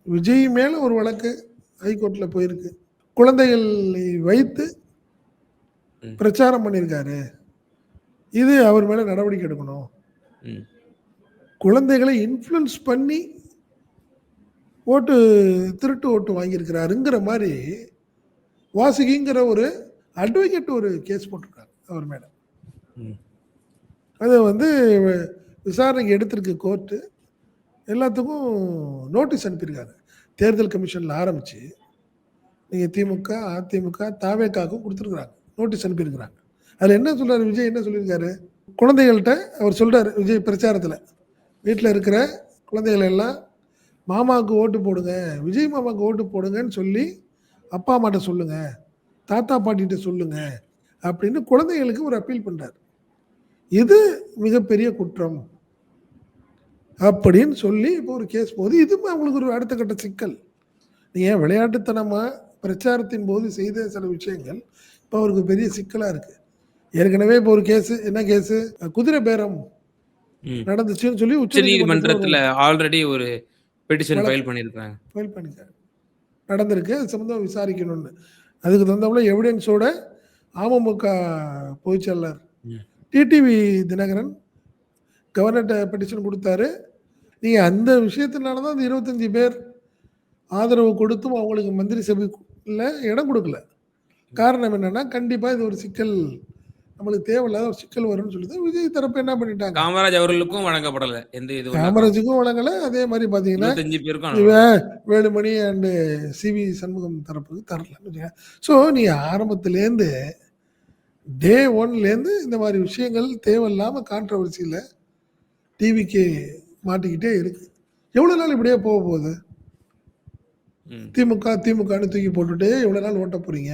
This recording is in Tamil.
விஜய் மேல ஒரு வழக்கு ஹைகோர்ட்ல போயிருக்கு. குழந்தைகளை வைத்து ம். பிரச்சாரம் பண்ணியிருக்காரு. இது அவர் மேல நடவடிக்கை எடுக்கணும். ம். குழந்தைகளை இன்ஃப்ளூயன்ஸ் பண்ணி திருட்டு ஓட்டு வாங்கியிருக்கிறாருங்கிற மாரி வாசுகிங்கிற ஒரு அட்வொகேட் ஒரு கேஸ் போட்டிருக்காரு அவர் மேல. ம். அத வந்து விசாரணைக்கு எடுத்திருக்கு கோர்ட்டு. எல்லாத்துக்கும் நோட்டீஸ் அனுப்பியிருக்காங்க. தேர்தல் கமிஷன்ல ஆரம்பிச்சு, நீங்க திமுக, அதிமுக, தாவேகாவுக்கும் குடுத்துருக்காங்க. நோட்டீஸ் அனுப்பியிருக்கிறாங்க. அதுல என்ன சொல்றாரு விஜய் என்ன சொல்லியிருக்காரு? குழந்தைகள்ட்ட அவர் சொல்றாரு விஜய் பிரச்சாரத்துல, வீட்ல இருக்கிற குழந்தைகள் எல்லாம் மாமாவுக்கு ஓட்டு போடுங்க, விஜய் மாமாவுக்கு ஓட்டு போடுங்கன்னு சொல்லி அப்பா அம்மாட்ட சொல்லுங்க, தாத்தா பாட்டிட்ட சொல்லுங்க அப்படின்னு குழந்தைகளுக்கு ஒரு அப்பீல் பண்றாரு. இது மிகப்பெரிய குற்றம் அப்படின்னு சொல்லி இப்போ ஒரு கேஸ் போகுது. இதுவும் அவங்களுக்கு ஒரு அடுத்த கட்ட சிக்கல். நீங்க விளையாட்டுத்தனமா பிரச்சாரத்தின் போது செய்த சில விஷயங்கள் இப்போ அவருக்கு பெரிய சிக்கலா இருக்கு. ஏற்கனவே இப்போ ஒரு கேஸ் என்ன கேஸ்? குதிரை பேரம் ம். நடந்துச்சுன்னு சொல்லி உச்சநீதிமன்றத்துல ஆல்ரெடி ஒரு பெட்டிஷன் வழக்கு ஃபைல் பண்ணியிருக்காங்க. ஃபைல் பண்ணிருக்காங்க. நடந்திருக்கு. அது சம்பந்தமா விசாரிக்கணும்னு. அதுக்கு தகுந்தாப்புல எவிடன்ஸோட அமமுக பொதுச் செயலாளர் ம். டிடிவி தினகரன் கவர்னர்ட்ட பெட்டிஷன் குடுத்தாரு. நீங்க அந்த விஷயத்தினால தான் அந்த 25 பேர் ஆதரவு கொடுத்தும் அவங்களுக்கு மந்திரி சபைக்குள்ள இடம் குடுக்கல. காரணம் என்னன்னா, கண்டிப்பா இது ஒரு சிக்கல். நம்மளுக்கு தேவையில்லாத ஒரு சிக்கல் வரும்னு சொல்லி தான் விஜய் தரப்பு என்ன பண்ணிட்டாங்க. காமராஜ் அவர்களுக்கும் வழங்கப்படல. எந்த இதுவும் காமராஜுக்கும் வழங்கல. அதே மாரி பார்த்தீங்கன்னா, 25 பேருக்கும் இவ வழங்கப்படல. வேலுமணி அண்ட் சிவி சண்முகம் தரப்புக்கு தரல. ஸோ நீ ஆரம்பத்திலேருந்து டே 1லேருந்து இந்த மாரி விஷயங்கள் தேவையில்லாம கான்ட்ரோவர்சில டிவிகே மாட்டிக்கிட்டே இருக்கு. எவ்வளோ நாள் இப்படியே போக போகுது? ம். திமுகன்னு தூக்கி போட்டுட்டே எவ்வளோ நாள் ஓட்ட போறீங்க?